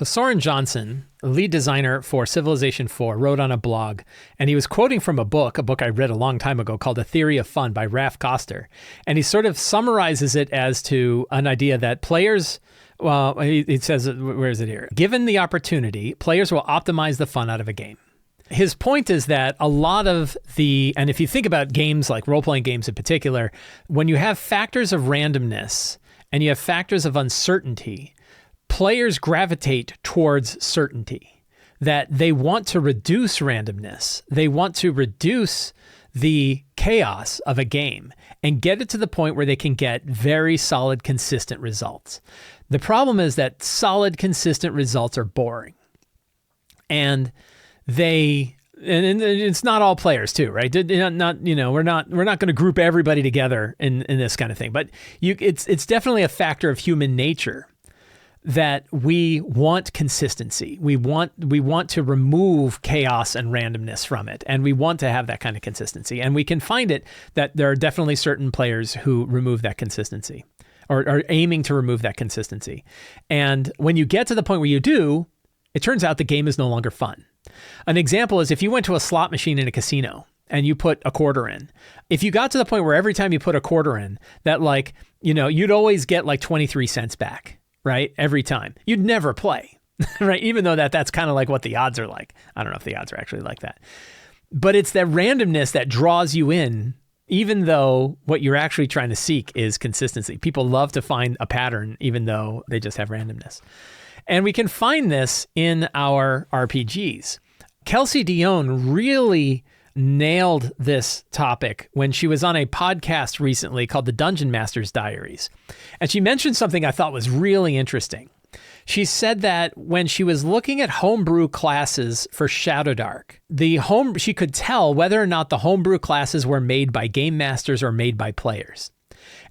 So Soren Johnson, lead designer for Civilization 4, wrote on a blog, and he was quoting from a book I read a long time ago called A Theory of Fun by Ralph Koster. And he sort of summarizes it as to an idea that players, well, he says, where is it here? Given the opportunity, players will optimize the fun out of a game. His point is that a lot of and if you think about games like role-playing games in particular, when you have factors of randomness and you have factors of uncertainty, players gravitate towards certainty, that they want to reduce randomness. They want to reduce the chaos of a game and get it to the point where they can get very solid, consistent results. The problem is that solid, consistent results are boring. And it's not all players too, right? We're not going to group everybody together in this kind of thing, but it's definitely a factor of human nature that we want consistency. We want to remove chaos and randomness from it, and we want to have that kind of consistency. And we can find it that there are definitely certain players who remove that consistency or are aiming to remove that consistency. And when you get to the point where you do, it turns out the game is no longer fun. An example is if you went to a slot machine in a casino and you put a quarter in. If you got to the point where every time you put a quarter in, that you'd always get 23 cents back, right? Every time. You'd never play, right? Even though that's kind of like what the odds are like. I don't know if the odds are actually like that. But it's that randomness that draws you in, even though what you're actually trying to seek is consistency. People love to find a pattern, even though they just have randomness. And we can find this in our RPGs. Kelsey Dion really nailed this topic when she was on a podcast recently called The Dungeon Master's Diaries. And she mentioned something I thought was really interesting. She said that when she was looking at homebrew classes for Shadowdark, she could tell whether or not the homebrew classes were made by game masters or made by players.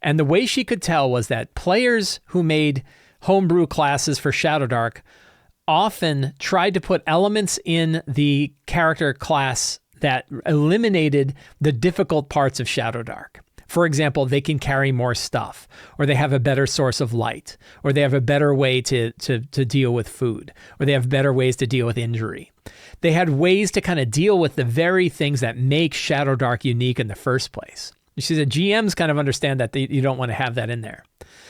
And the way she could tell was that players who made homebrew classes for Shadowdark often tried to put elements in the character class that eliminated the difficult parts of Shadowdark. For example, they can carry more stuff, or they have a better source of light, or they have a better way to deal with food, or they have better ways to deal with injury. They had ways to kind of deal with the very things that make Shadowdark unique in the first place. She said GMs kind of understand that you don't want to have that in there.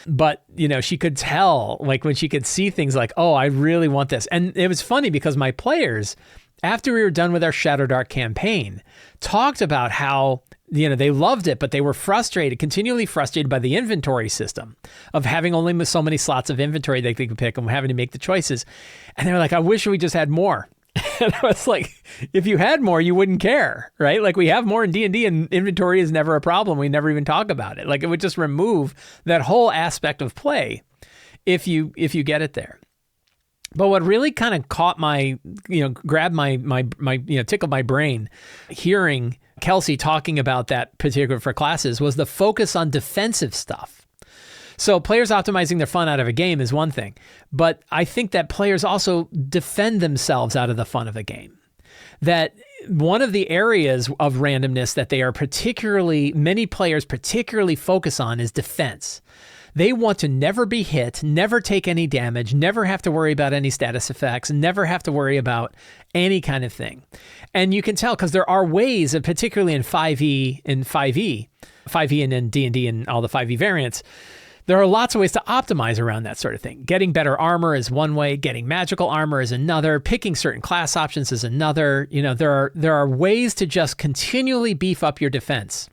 But, she could tell, when she could see things like, oh, I really want this. And it was funny because my players, after we were done with our Shadowdark campaign, talked about how, they loved it, but they were continually frustrated by the inventory system of having only so many slots of inventory they could pick and having to make the choices. And they were like, I wish we just had more. And I was like, if you had more, you wouldn't care, right? We have more in D&D and inventory is never a problem. We never even talk about it. It would just remove that whole aspect of play if you get it there. But what really kind of caught grabbed my tickled my brain hearing Kelsey talking about that particular for classes was the focus on defensive stuff. So players optimizing their fun out of a game is one thing, but I think that players also defend themselves out of the fun of a game. That one of the areas of randomness that many players particularly focus on is defense. They want to never be hit, never take any damage, never have to worry about any status effects, never have to worry about any kind of thing. And you can tell because there are ways, particularly in 5e and in D&D and all the 5e variants, there are lots of ways to optimize around that sort of thing. Getting better armor is one way. Getting magical armor is another. Picking certain class options is another. There are ways to just continually beef up your defense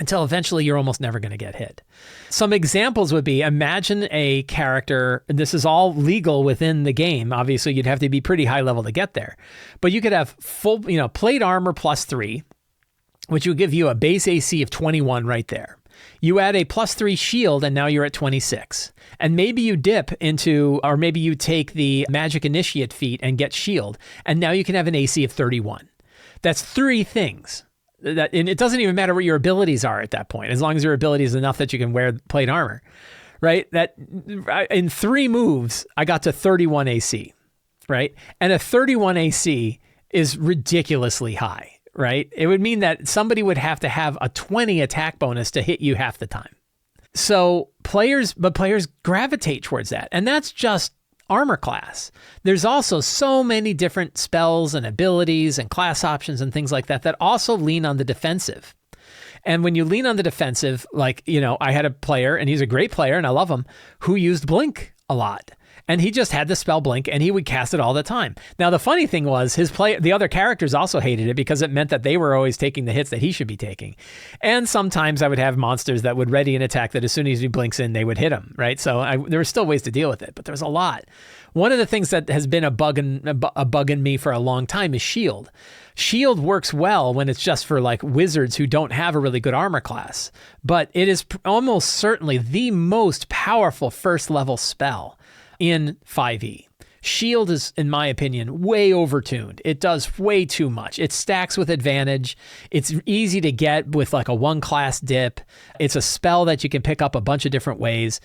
until eventually you're almost never going to get hit. Some examples would be, imagine a character, and this is all legal within the game. Obviously, you'd have to be pretty high level to get there. But you could have full, plate armor +3, which would give you a base AC of 21 right there. You add a +3 shield, and now you're at 26. And maybe you dip into, or maybe you take the Magic Initiate feat and get shield, and now you can have an AC of 31. That's 3 things. And it doesn't even matter what your abilities are at that point, as long as your ability is enough that you can wear plate armor, right? That in 3 moves, I got to 31 AC, right? And a 31 AC is ridiculously high. Right? It would mean that somebody would have to have a 20 attack bonus to hit you half the time. So players gravitate towards that. And that's just armor class. There's also so many different spells and abilities and class options and things like that that also lean on the defensive. And when you lean on the defensive, like, I had a player, and he's a great player and I love him, who used Blink a lot. And he just had the spell Blink, and he would cast it all the time. Now, the funny thing was the other characters also hated it because it meant that they were always taking the hits that he should be taking. And sometimes I would have monsters that would ready an attack that as soon as he blinks in, they would hit him, right? So there were still ways to deal with it, but there was a lot. One of the things that has been a bug in me for a long time is shield. Shield works well when it's just for like wizards who don't have a really good armor class, but it is almost certainly the most powerful first level spell in 5e. Shield is, in my opinion, way overtuned. It does way too much. It stacks with advantage. It's easy to get with like a one class dip. It's a spell that you can pick up a bunch of different ways.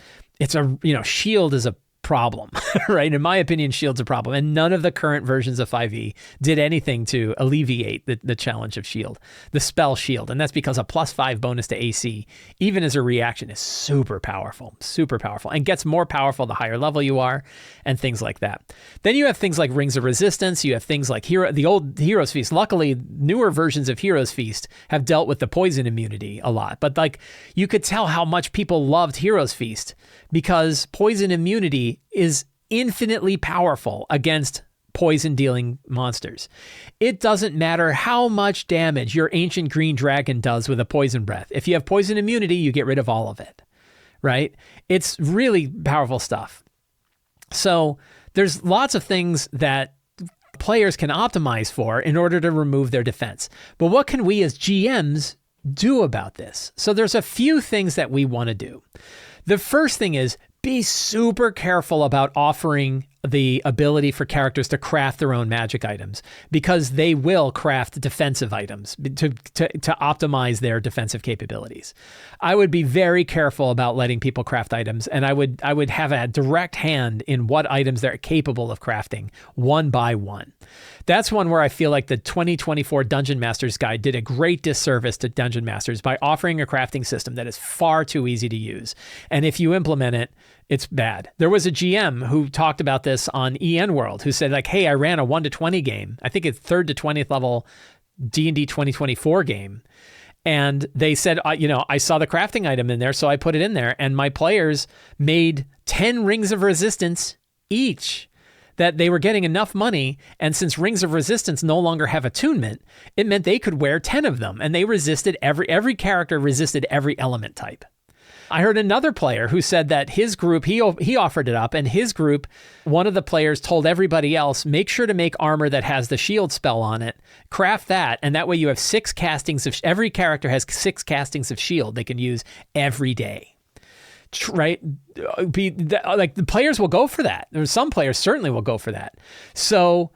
Shield is a problem, right? In my opinion, shield's a problem. And none of the current versions of 5e did anything to alleviate the challenge of shield, the spell shield. And that's because a +5 bonus to AC, even as a reaction, is super powerful, and gets more powerful the higher level you are and things like that. Then you have things like Rings of Resistance. You have things like the old Heroes Feast. Luckily, newer versions of Heroes Feast have dealt with the poison immunity a lot. But like, you could tell how much people loved Heroes Feast because poison immunity is infinitely powerful against poison-dealing monsters. It doesn't matter how much damage your ancient green dragon does with a poison breath. If you have poison immunity, you get rid of all of it, right? It's really powerful stuff. So there's lots of things that players can optimize for in order to remove their defense. But what can we as GMs do about this? So there's a few things that we want to do. The first thing is be super careful about offering the ability for characters to craft their own magic items, because they will craft defensive items to optimize their defensive capabilities. I would be very careful about letting people craft items, and I would have a direct hand in what items they're capable of crafting one by one. That's one where I feel like the 2024 Dungeon Masters Guide did a great disservice to Dungeon Masters by offering a crafting system that is far too easy to use. And if you implement it, it's bad. There was a GM who talked about this on EN World who said, like, hey, I ran a 1 to 20 game. I think it's 3rd to 20th level D&D 2024 game. And they said, I saw the crafting item in there, so I put it in there. And my players made 10 Rings of Resistance each, that they were getting enough money. And since Rings of Resistance no longer have attunement, it meant they could wear 10 of them. And they resisted every character resisted every element type. I heard another player who said that his group, he offered it up, and his group, one of the players told everybody else, make sure to make armor that has the shield spell on it, craft that, and that way you have 6 castings of, every character has 6 castings of shield they can use every day. Right? Like, the players will go for that. There's some players certainly will go for that. So,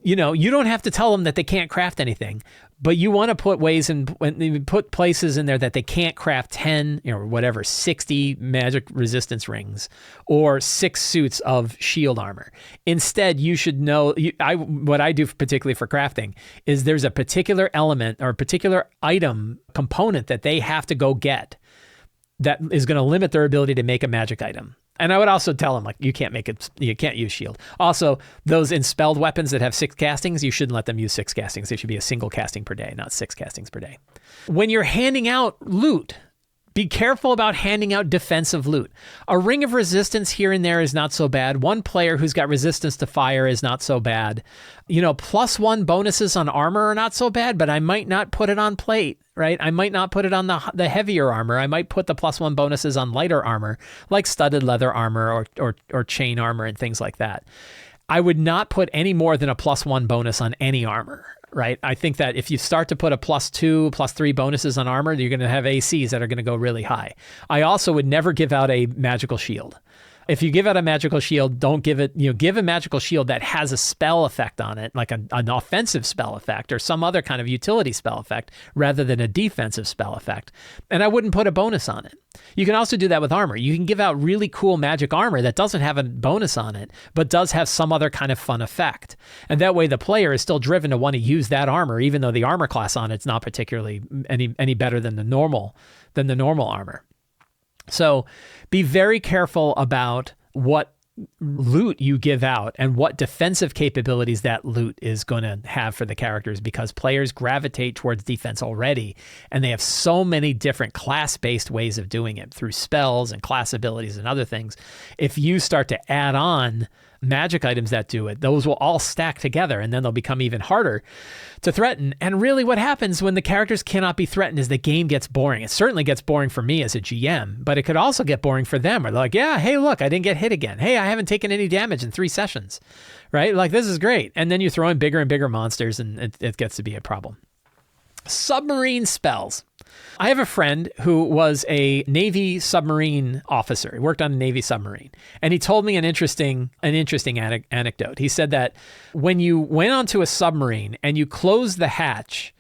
you don't have to tell them that they can't craft anything, but you want to put places in there that they can't craft 10 or whatever, 60 magic resistance rings or 6 suits of shield armor. Instead, you should know, what I do particularly for crafting is there's a particular element or a particular item component that they have to go get that is going to limit their ability to make a magic item. And I would also tell them, like, you can't use shield. Also, those enspelled weapons that have 6 castings, you shouldn't let them use 6 castings. They should be a single casting per day, not 6 castings per day. When you're handing out loot, be careful about handing out defensive loot. A Ring of Resistance here and there is not so bad. One player who's got resistance to fire is not so bad. +1 bonuses on armor are not so bad, but I might not put it on plate, right? I might not put it on the heavier armor. I might put the +1 bonuses on lighter armor, like studded leather armor or chain armor and things like that. I would not put any more than a +1 bonus on any armor, right? I think that if you start to put a +2, +3 bonuses on armor, you're going to have ACs that are going to go really high. I also would never give out a magical shield. If you give out a magical shield, don't give it, give a magical shield that has a spell effect on it, like an offensive spell effect or some other kind of utility spell effect rather than a defensive spell effect. And I wouldn't put a bonus on it. You can also do that with armor. You can give out really cool magic armor that doesn't have a bonus on it, but does have some other kind of fun effect. And that way the player is still driven to want to use that armor, even though the armor class on it's not particularly any better than the normal armor. So be very careful about what loot you give out and what defensive capabilities that loot is going to have for the characters, because players gravitate towards defense already, and they have so many different class-based ways of doing it through spells and class abilities and other things. If you start to add on magic items that do it, those will all stack together, and then they'll become even harder to threaten. And really what happens when the characters cannot be threatened is the game gets boring. It certainly gets boring for me as a GM, but it could also get boring for them. Or they're like, yeah, hey, look, I didn't get hit again. Hey, I haven't taken any damage in 3 sessions, right? Like, this is great. And then you throw in bigger and bigger monsters, and it gets to be a problem. Submarine spells. I have a friend who was a Navy submarine officer. He worked on a Navy submarine. And he told me an interesting anecdote. He said that when you went onto a submarine and you closed the hatch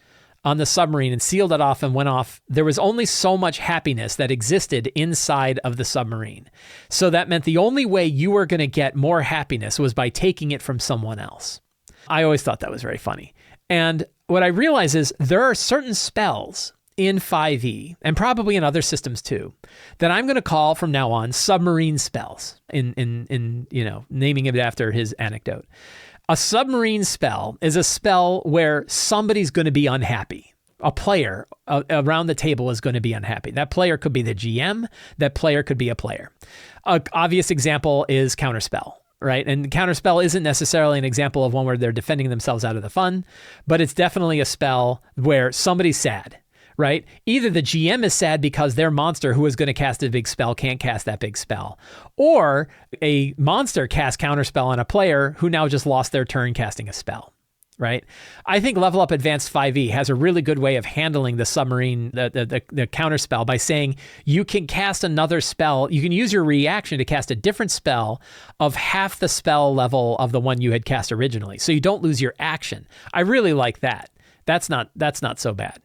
on the submarine and sealed it off and went off, there was only so much happiness that existed inside of the submarine. So that meant the only way you were going to get more happiness was by taking it from someone else. I always thought that was very funny. And what I realize is there are certain spells in 5e, and probably in other systems too, that I'm going to call from now on submarine spells, in naming it after his anecdote. A submarine spell is a spell where somebody's going to be unhappy. A player around the table is going to be unhappy. That player could be the GM. That player could be a player. An obvious example is Counterspell. Right. And Counterspell isn't necessarily an example of one where they're defending themselves out of the fun, but it's definitely a spell where somebody's sad, right? Either the GM is sad because their monster who is going to cast a big spell can't cast that big spell, or a monster casts Counterspell on a player who now just lost their turn casting a spell. Right. I think Level Up Advanced 5e has a really good way of handling the submarine, the counter spell, by saying you can cast another spell. You can use your reaction to cast a different spell of half the spell level of the one you had cast originally. So you don't lose your action. I really like that. That's not so bad.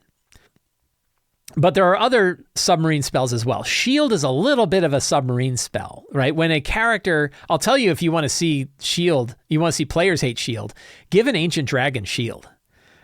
But there are other submarine spells as well. Shield is a little bit of a submarine spell, right? When a character, I'll tell you, if you want to see shield, you want to see players hate shield, give an ancient dragon shield,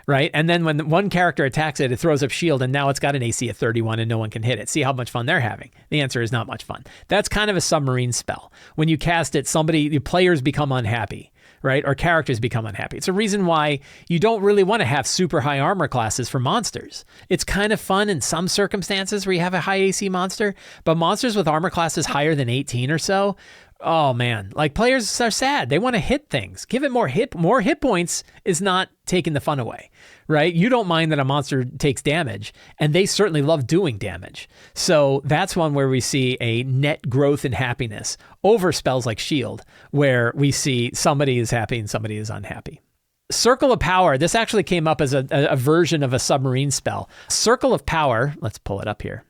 right? And then when one character attacks it, it throws up shield, and now it's got an AC of 31 and no one can hit it. See how much fun they're having? The answer is not much fun. That's kind of a submarine spell. When you cast it, the players become unhappy, right? Or characters become unhappy. It's a reason why you don't really want to have super high armor classes for monsters. It's kind of fun in some circumstances where you have a high AC monster, but monsters with armor classes higher than 18 or so, oh man, like, players are sad. They want to hit things. Give it more hit points is not taking the fun away, right? You don't mind that a monster takes damage, and they certainly love doing damage. So that's one where we see a net growth in happiness over spells like Shield, where we see somebody is happy and somebody is unhappy. Circle of Power. This actually came up as a version of a submarine spell. Circle of Power. Let's pull it up here.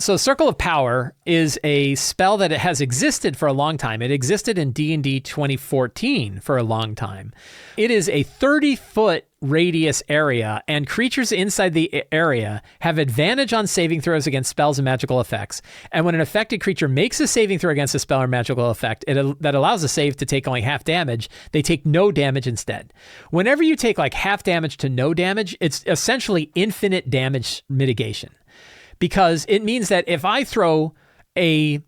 So Circle of Power is a spell that it has existed for a long time. It existed in D&D 2014 for a long time. It is a 30-foot radius area, and creatures inside the area have advantage on saving throws against spells and magical effects. And when an affected creature makes a saving throw against a spell or magical effect that allows a save to take only half damage, they take no damage instead. Whenever you take like half damage to no damage, it's essentially infinite damage mitigation. Because it means that if I throw a,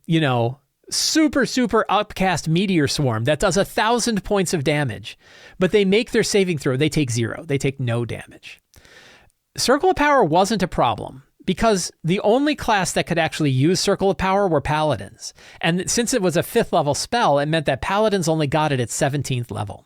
super upcast meteor swarm that does 1,000 points of damage, but they make their saving throw, they take 0. They take no damage. Circle of Power wasn't a problem because the only class that could actually use Circle of Power were Paladins. And since it was a 5th level spell, it meant that Paladins only got it at 17th level.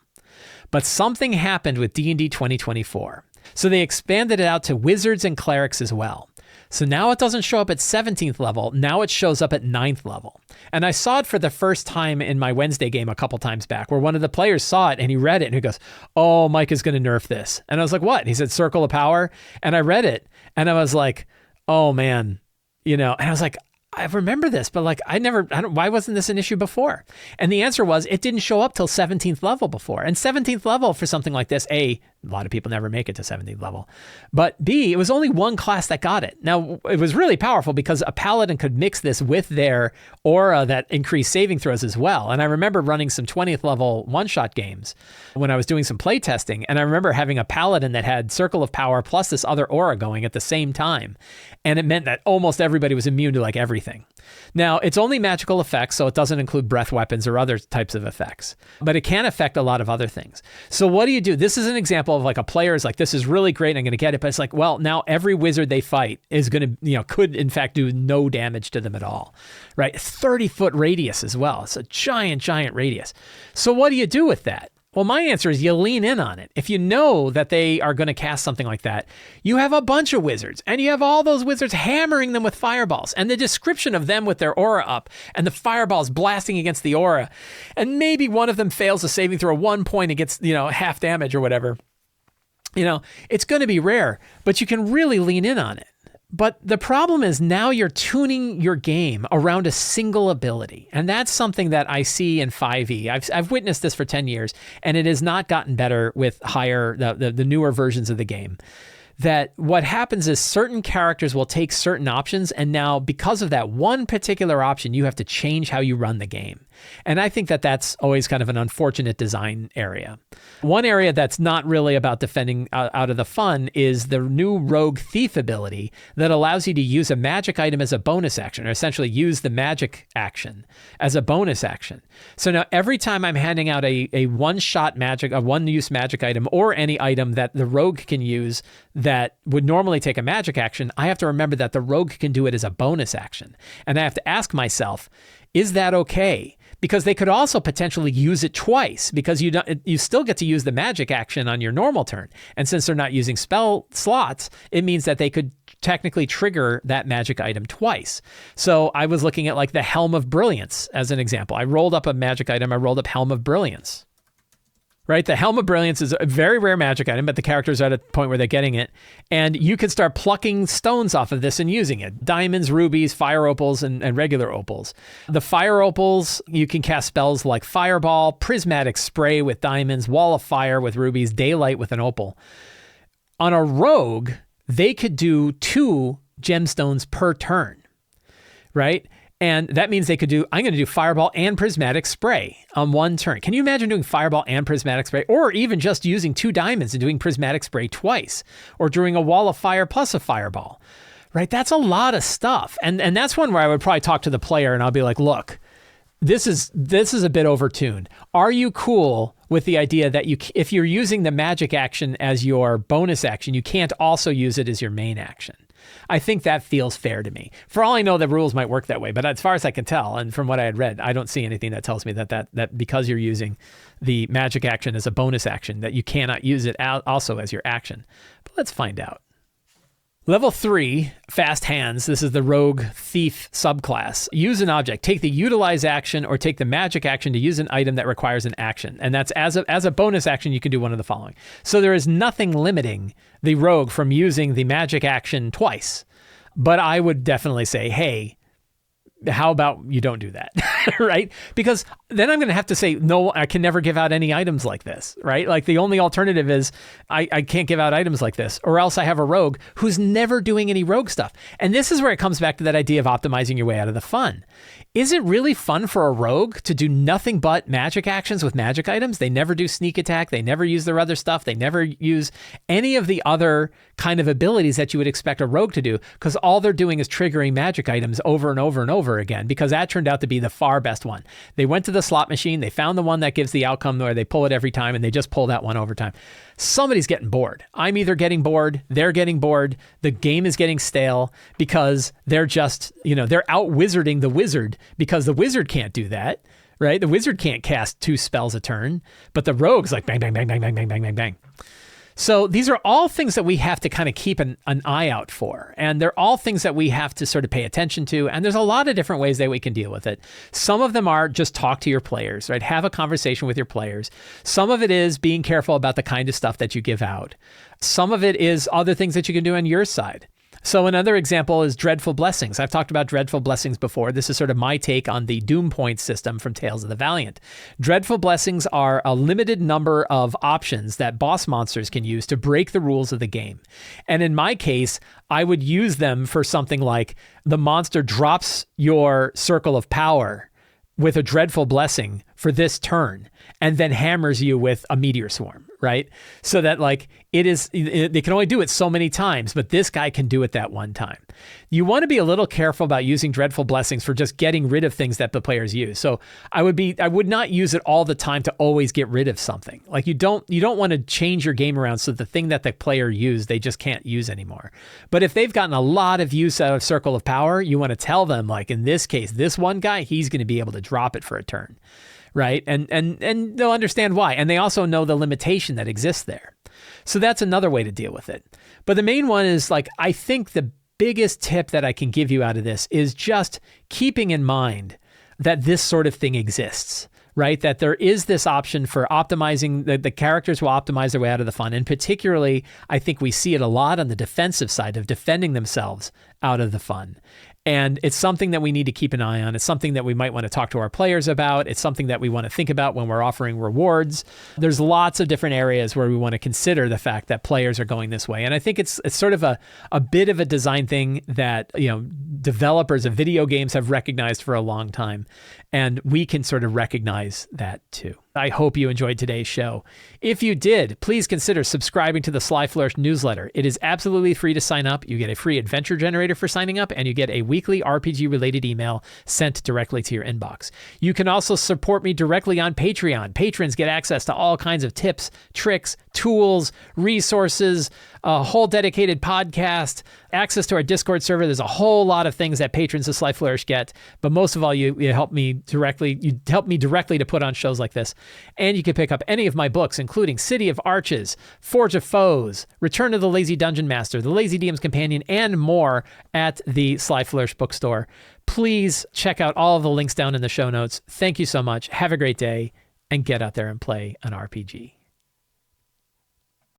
But something happened with D&D 2024. So they expanded it out to Wizards and Clerics as well. So now it doesn't show up at 17th level. Now it shows up at 9th level. And I saw it for the first time in my Wednesday game a couple times back, where one of the players saw it and he read it and he goes, oh, Mike is going to nerf this. And I was like, what? And he said, Circle of Power. And I read it and I was like, oh man, and I was like, I remember this, but why wasn't this an issue before? And the answer was it didn't show up till 17th level before. And 17th level for something like this, A lot of people never make it to 17th level, but B, it was only one class that got it. Now, it was really powerful because a Paladin could mix this with their aura that increased saving throws as well. And I remember running some 20th level one-shot games when I was doing some play testing. And I remember having a Paladin that had Circle of Power plus this other aura going at the same time. And it meant that almost everybody was immune to like everything. Now, it's only magical effects, so it doesn't include breath weapons or other types of effects, but it can affect a lot of other things. So what do? This is an example of like a player is like, this is really great, I'm going to get it, but it's like, well, now every wizard they fight is going to, could in fact do no damage to them at all, right? 30-foot radius as well. It's a giant, giant radius. So what do you do with that? Well, my answer is you lean in on it. If you know that they are going to cast something like that, you have a bunch of wizards, and you have all those wizards hammering them with fireballs, and the description of them with their aura up, and the fireballs blasting against the aura, and maybe one of them fails a saving throw 1 point and gets, half damage or whatever. It's going to be rare, but you can really lean in on it. But the problem is now you're tuning your game around a single ability. And that's something that I see in 5e. I've witnessed this for 10 years, and it has not gotten better with the newer versions of the game. That what happens is certain characters will take certain options, and now because of that one particular option, you have to change how you run the game. And I think that that's always kind of an unfortunate design area. One area that's not really about defending out of the fun is the new Rogue Thief ability that allows you to use a magic item as a bonus action, or essentially use the magic action as a bonus action. So now every time I'm handing out a one-shot magic, a one-use magic item, or any item that the rogue can use that would normally take a magic action, I have to remember that the rogue can do it as a bonus action. And I have to ask myself, is that okay? Because they could also potentially use it twice, because you still get to use the magic action on your normal turn. And since they're not using spell slots, it means that they could technically trigger that magic item twice. So I was looking at like the Helm of Brilliance as an example. I rolled up a magic item. I rolled up Helm of Brilliance. Right? The Helm of Brilliance is a very rare magic item, but the characters are at a point where they're getting it. And you can start plucking stones off of this and using it. Diamonds, rubies, fire opals, and regular opals. The fire opals, you can cast spells like Fireball, Prismatic Spray with diamonds, Wall of Fire with rubies, Daylight with an opal. On a rogue, they could do 2 gemstones per turn, right? And that means they could do, I'm going to do Fireball and Prismatic Spray on one turn. Can you imagine doing Fireball and Prismatic Spray? Or even just using 2 diamonds and doing Prismatic Spray twice? Or doing a Wall of Fire plus a Fireball, right? That's a lot of stuff. And that's one where I would probably talk to the player and I'll be like, look, this is a bit overtuned. Are you cool with the idea that if you're using the magic action as your bonus action, you can't also use it as your main action? I think that feels fair to me. For all I know, the rules might work that way, but as far as I can tell, and from what I had read, I don't see anything that tells me that because you're using the magic action as a bonus action, that you cannot use it also as your action. But let's find out. Level 3, Fast Hands. This is the Rogue Thief subclass. Use an object. Take the Utilize action or take the magic action to use an item that requires an action. And that's as a bonus action, you can do one of the following. So there is nothing limiting the rogue from using the magic action twice. But I would definitely say, hey, how about you don't do that, right? Because then I'm going to have to say, no, I can never give out any items like this, right? Like the only alternative is I can't give out items like this, or else I have a rogue who's never doing any rogue stuff. And this is where it comes back to that idea of optimizing your way out of the fun. Is it really fun for a rogue to do nothing but magic actions with magic items? They never do sneak attack. They never use their other stuff. They never use any of the other kind of abilities that you would expect a rogue to do, because all they're doing is triggering magic items over and over and over again, because that turned out to be the far best one. They went to the slot machine. They found the one that gives the outcome where they pull it every time, and they just pull that one over time. Somebody's getting bored. I'm either getting bored, they're getting bored, the game is getting stale, because they're just, they're out wizarding the wizard, because the wizard can't do that, right? The wizard can't cast 2 spells a turn, but the rogue's like bang, bang, bang, bang, bang, bang, bang, bang, bang. So these are all things that we have to kind of keep an eye out for. And they're all things that we have to sort of pay attention to. And there's a lot of different ways that we can deal with it. Some of them are just talk to your players, right? Have a conversation with your players. Some of it is being careful about the kind of stuff that you give out. Some of it is other things that you can do on your side. So another example is Dreadful Blessings. I've talked about Dreadful Blessings before. This is sort of my take on the Doom Point system from Tales of the Valiant. Dreadful Blessings are a limited number of options that boss monsters can use to break the rules of the game. And in my case, I would use them for something like the monster drops your circle of power with a Dreadful Blessing for this turn. and then hammers you with a meteor swarm, right? So that like they can only do it so many times, but this guy can do it that one time. You want to be a little careful about using dreadful blessings for just getting rid of things that the players use. So I would not use it all the time to always get rid of something. Like you don't want to change your game around so the thing that the player used, they just can't use anymore. But if they've gotten a lot of use out of Circle of Power, you want to tell them, like in this case, this one guy, he's going to be able to drop it for a turn, right? And they'll understand why. And they also know the limitation that exists there. So that's another way to deal with it. But the main one is like, I think the biggest tip that I can give you out of this is just keeping in mind that this sort of thing exists, right? That there is this option for optimizing, the characters will optimize their way out of the fun. And particularly, I think we see it a lot on the defensive side of defending themselves out of the fun. And it's something that we need to keep an eye on. It's something that we might want to talk to our players about. It's something that we want to think about when we're offering rewards. There's lots of different areas where we want to consider the fact that players are going this way. And I think it's sort of a bit of a design thing that, developers of video games have recognized for a long time. And we can sort of recognize that too. I hope you enjoyed today's show. If you did, please consider subscribing to the Sly Flourish newsletter. It is absolutely free to sign up. You get a free adventure generator for signing up, and you get a weekly RPG-related email sent directly to your inbox. You can also support me directly on Patreon. Patrons get access to all kinds of tips, tricks, tools, resources, a whole dedicated podcast, access to our Discord server. There's a whole lot of things that patrons of Sly Flourish get, but most of all, you help me directly to put on shows like this. And you can pick up any of my books, including City of Arches, Forge of Foes, Return of the Lazy Dungeon Master, The Lazy DM's Companion, and more at the Sly Flourish bookstore. Please check out all of the links down in the show notes. Thank you so much. Have a great day, and get out there and play an RPG.